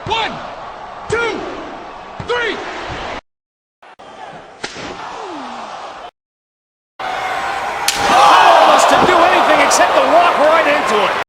1, 2, 3. Powerless to do anything except to walk right into it.